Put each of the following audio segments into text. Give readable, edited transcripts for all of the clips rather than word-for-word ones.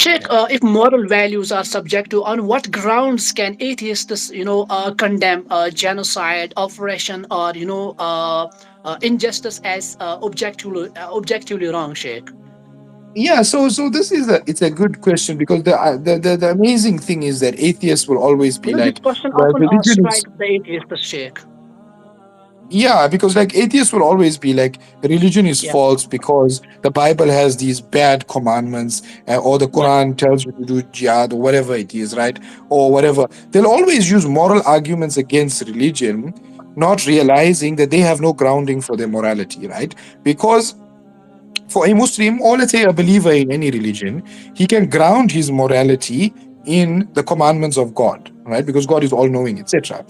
Check if moral values are subjective, on what grounds can atheists, condemn genocide, oppression, or injustice as objectively wrong, Sheikh? Yeah, so this is a it's a good question, because the amazing thing is that atheists will always be This like, question well, often religion is, strikes the atheist, Sheikh. yeah, because like atheists will always be like, religion is Yeah, false because the Bible has these bad commandments, or the yeah, Quran tells you to do jihad, or whatever it is, right? Or whatever. They'll always use moral arguments against religion, not realizing that they have no grounding for their morality, right? Because for a Muslim, or let's say a believer in any religion, he can ground his morality in the commandments of God, right? Because God is all knowing, etc.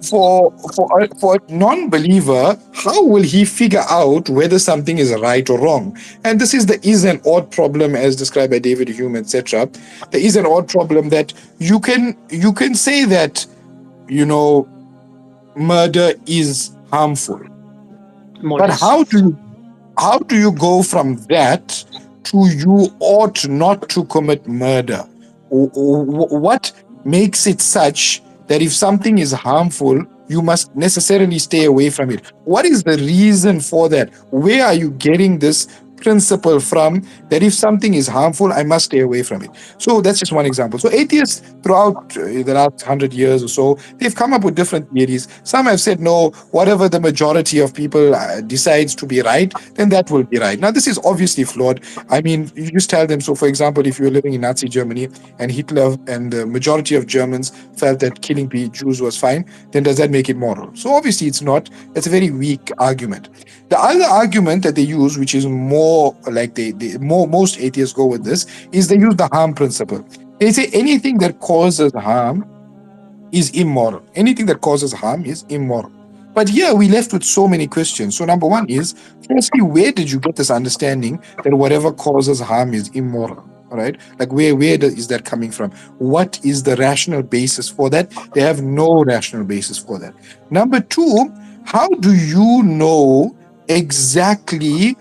For a non-believer, how will he figure out whether something is right or wrong? And this is the is and odd problem, as described by David Hume, etc. The is and odd problem, that you can say that, you know murder is harmful, but modest. how do you go from that to you ought not to commit murder? What makes it such that if something is harmful, you must necessarily stay away from it? What is the reason for that? Where are you getting this principle from, that if something is harmful, I must stay away from it? So that's just one example. So atheists throughout the last 100 years or so, they've come up with different theories. Some have said, no, whatever the majority of people decides to be right, then that will be right. Now, this is obviously flawed. I mean, you just tell them, so for example, if you were living in Nazi Germany and Hitler and the majority of Germans felt that killing Jews was fine, then does that make it moral? So obviously it's not. It's a very weak argument. The other argument that they use, which is more like most atheists go with this, is they use the harm principle. They say anything that causes harm is immoral. Anything that causes harm is immoral. But here we left with so many questions. So number one is, firstly, where did you get this understanding that whatever causes harm is immoral? All right, like is that coming from? What is the rational basis for that? They have no rational basis for that. Number two, how do you know exactly,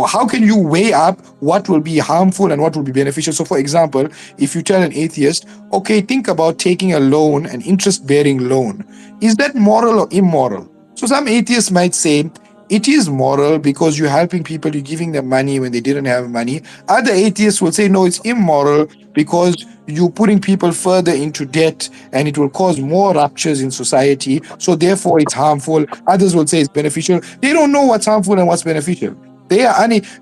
how can you weigh up what will be harmful and what will be beneficial? So, for example, if you tell an atheist, okay, think about taking a loan, an interest bearing loan, is that moral or immoral? So, some atheists might say, it is moral because you're helping people, you're giving them money when they didn't have money. Other atheists will say, no, it's immoral because you're putting people further into debt and it will cause more ruptures in society. So, therefore, it's harmful. Others will say it's beneficial. They don't know what's harmful and what's beneficial.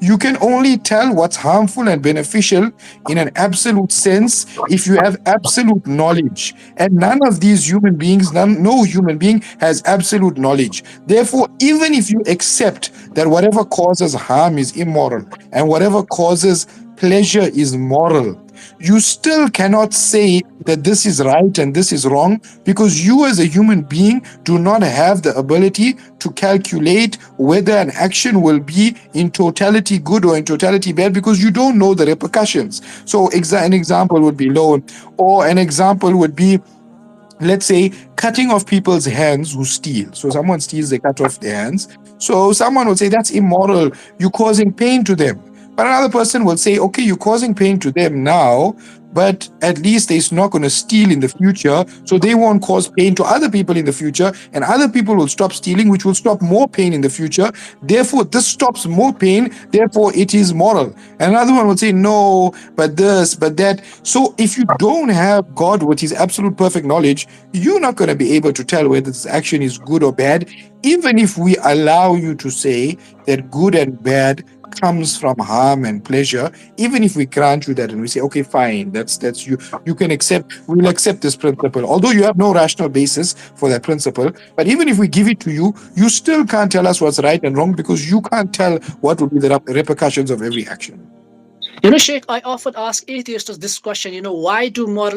You can only tell what's harmful and beneficial in an absolute sense if you have absolute knowledge. And none of these human beings, no human being has absolute knowledge. Therefore, even if you accept that whatever causes harm is immoral and whatever causes pleasure is moral, you still cannot say that this is right and this is wrong, because you as a human being do not have the ability to calculate whether an action will be in totality good or in totality bad, because you don't know the repercussions. So an example would be loan, or an example would be, let's say, cutting off people's hands who steal. So someone steals, they cut off their hands. So someone would say that's immoral, you're causing pain to them. But another person will say, okay, you're causing pain to them now, but at least they're not going to steal in the future, so they won't cause pain to other people in the future, and other people will stop stealing, which will stop more pain in the future. Therefore, this stops more pain, therefore it is moral. And another one will say, no, but this, but that. So if you don't have God with his absolute perfect knowledge, you're not going to be able to tell whether this action is good or bad, even if we allow you to say that good and bad comes from harm and pleasure. Even if we grant you that and we say, okay, fine, that's you can accept, we'll accept this principle, although you have no rational basis for that principle. But even if we give it to you, you still can't tell us what's right and wrong, because you can't tell what will be the repercussions of every action. Sheikh, I often ask atheists this question, why do moral